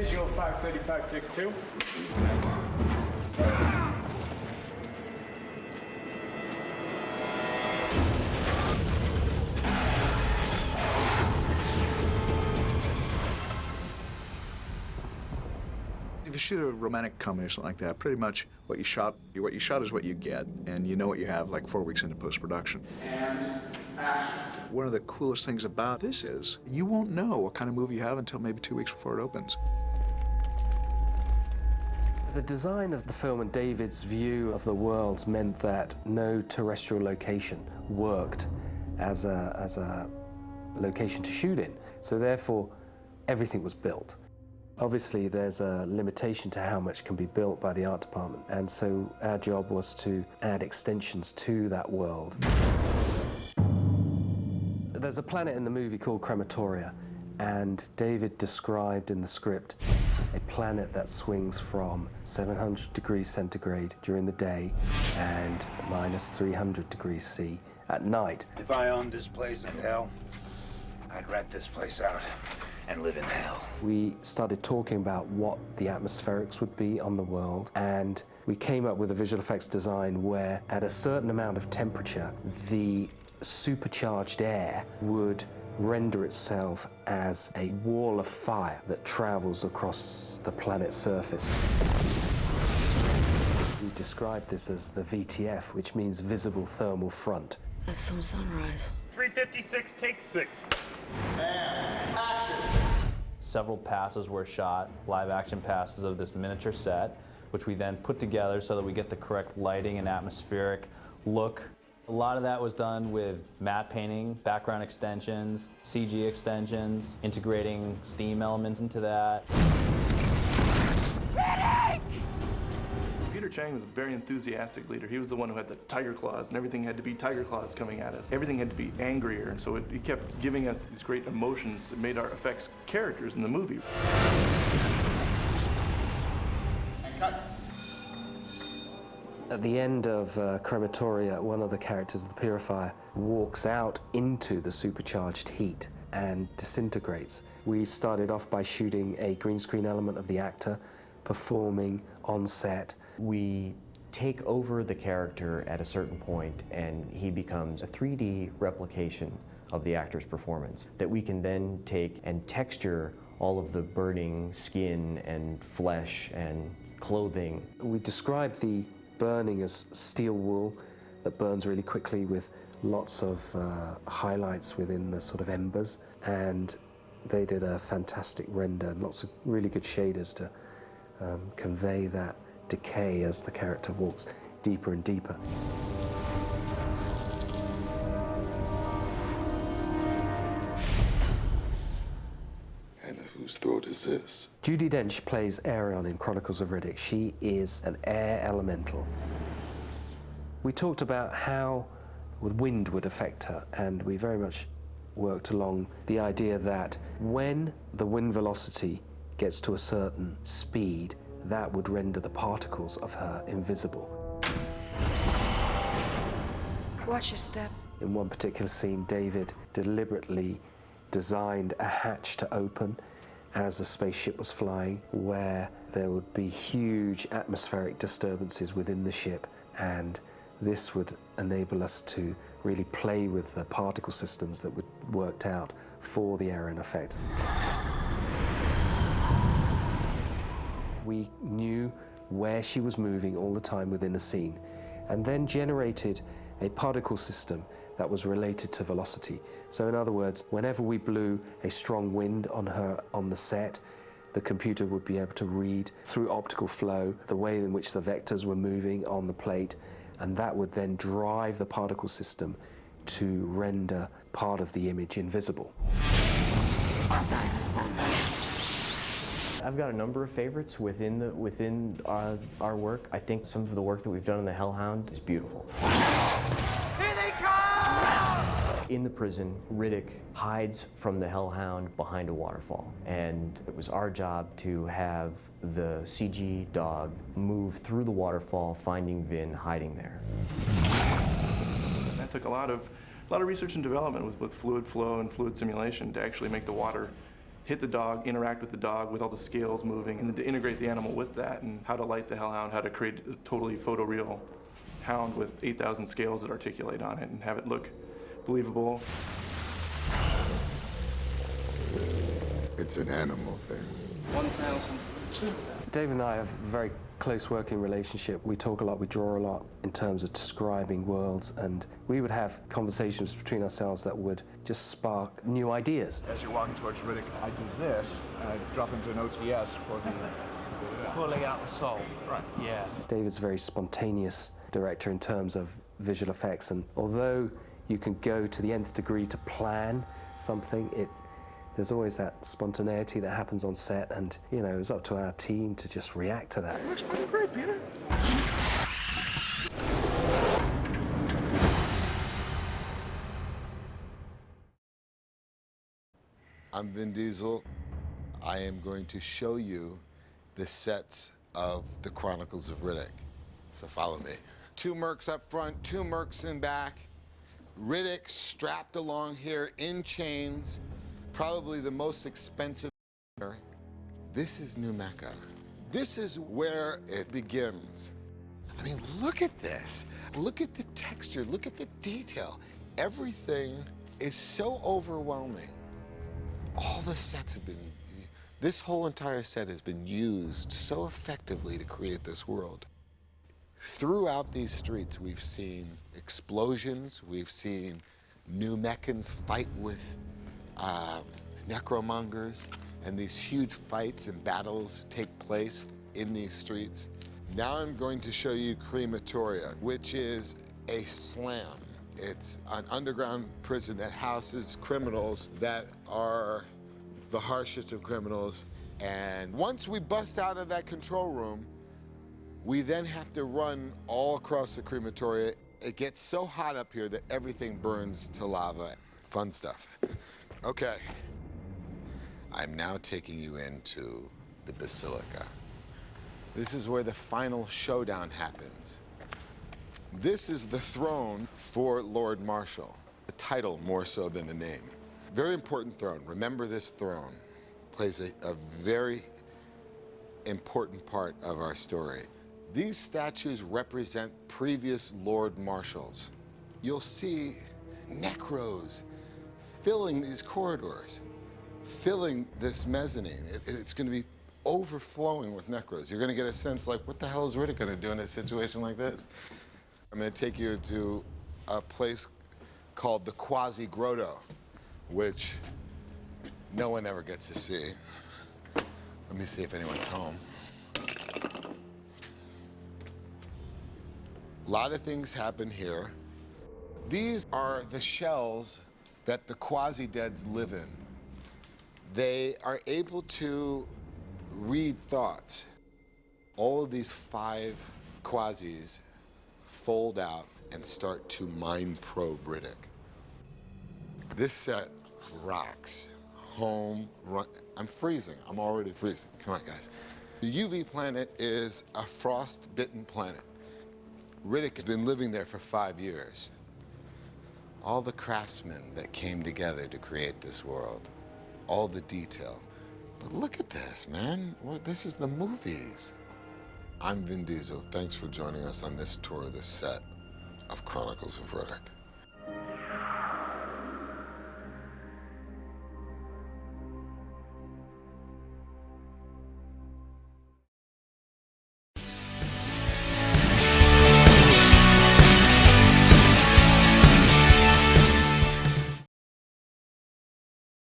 Visual 535, take 2. If you shoot a romantic comedy or something like that, pretty much what you shot is what you get, and you know what you have like 4 weeks into post-production. And action. One of the coolest things about this is you won't know what kind of movie you have until maybe 2 weeks before it opens. The design of the film and David's view of the worlds meant that no terrestrial location worked as a location to shoot in. So therefore, everything was built. Obviously, there's a limitation to how much can be built by the art department, and so our job was to add extensions to that world. There's a planet in the movie called Crematoria, and David described in the script a planet that swings from 700 degrees centigrade during the day and minus 300 degrees C at night. If I owned this place in hell, I'd rent this place out and live in hell. We started talking about what the atmospherics would be on the world, and we came up with a visual effects design where at a certain amount of temperature, the supercharged air would render itself as a wall of fire that travels across the planet's surface. We described this as the VTF, which means visible thermal front. That's some sunrise. 356, take 6. And action! Several passes were shot, live action passes of this miniature set, which we then put together so that we get the correct lighting and atmospheric look. A lot of that was done with matte painting, background extensions, CG extensions, integrating steam elements into that. Riddick! Peter Chang was a very enthusiastic leader. He was the one who had the tiger claws, and everything had to be tiger claws coming at us. Everything had to be angrier, and so he kept giving us these great emotions that made our effects characters in the movie. And cut. At the end of Crematoria, one of the characters, the Purifier, walks out into the supercharged heat and disintegrates. We started off by shooting a green screen element of the actor performing on set. We take over the character at a certain point, and he becomes a 3D replication of the actor's performance that we can then take and texture all of the burning skin and flesh and clothing. We describe the burning as steel wool that burns really quickly with lots of highlights within the sort of embers, and they did a fantastic render and lots of really good shaders to convey that decay as the character walks deeper and deeper. And whose throat is this? Judi Dench plays Aerion in Chronicles of Riddick. She is an air elemental. We talked about how the wind would affect her, and we very much worked along the idea that when the wind velocity gets to a certain speed, that would render the particles of her invisible. Watch your step. In one particular scene, David deliberately designed a hatch to open as a spaceship was flying, where there would be huge atmospheric disturbances within the ship, and this would enable us to really play with the particle systems that were worked out for the Aerion effect. We knew where she was moving all the time within a scene, and then generated a particle system that was related to velocity. So in other words, whenever we blew a strong wind on her on the set, the computer would be able to read through optical flow the way in which the vectors were moving on the plate, and that would then drive the particle system to render part of the image invisible. I've got a number of favorites within our work. I think some of the work that we've done in the Hellhound is beautiful. Here they come! In the prison, Riddick hides from the Hellhound behind a waterfall, and it was our job to have the CG dog move through the waterfall, finding Vin hiding there. That took a lot of research and development with fluid flow and fluid simulation to actually make the water hit the dog, interact with the dog with all the scales moving, and then to integrate the animal with that, and how to light the hellhound, how to create a totally photoreal hound with 8,000 scales that articulate on it and have it look believable. It's an animal thing. 1,000. Dave and I have a very close working relationship. We talk a lot, we draw a lot in terms of describing worlds, and we would have conversations between ourselves that would just spark new ideas. As you're walking towards Riddick, I do this, and I drop into an OTS for the... Pulling out the soul. Right. Yeah. David's a very spontaneous director in terms of visual effects, and although you can go to the nth degree to plan something, there's always that spontaneity that happens on set, and you know, it's up to our team to just react to that. It looks pretty great, Peter. I'm Vin Diesel. I am going to show you the sets of the Chronicles of Riddick. So follow me. 2 mercs up front, 2 mercs in back. Riddick strapped along here in chains. Probably the most expensive. This is New Mecca. This is where it begins. I mean, look at this. Look at the texture, look at the detail. Everything is so overwhelming. All the sets have been, this whole entire set has been used so effectively to create this world. Throughout these streets, we've seen explosions, we've seen New Meccans fight with necromongers, and these huge fights and battles take place in these streets. Now I'm going to show you Crematoria, which is a slam. It's an underground prison that houses criminals that are the harshest of criminals. And once we bust out of that control room, we then have to run all across the crematoria. It gets so hot up here that everything burns to lava. Fun stuff. Okay. I'm now taking you into the Basilica. This is where the final showdown happens. This is the throne for Lord Marshal, a title more so than a name. Very important throne. Remember, this throne plays a very important part of our story. These statues represent previous Lord Marshals. You'll see necros filling these corridors, filling this mezzanine. It's going to be overflowing with necros. You're going to get a sense like, what the hell is Riddick going to do in a situation like this? I'm going to take you to a place called the Quasi Grotto, which no one ever gets to see. Let me see if anyone's home. A lot of things happen here. These are the shells that the quasi-deads live in. They are able to read thoughts. All of these 5 quasis fold out and start to mind probe Riddick. This set rocks. Home run. I'm freezing. I'm already freezing. Come on, guys. The UV planet is a frost-bitten planet. Riddick has been living there for 5 years. All the craftsmen that came together to create this world, all the detail. But look at this, man. Well, this is the movies. I'm Vin Diesel. Thanks for joining us on this tour of the set of Chronicles of Riddick.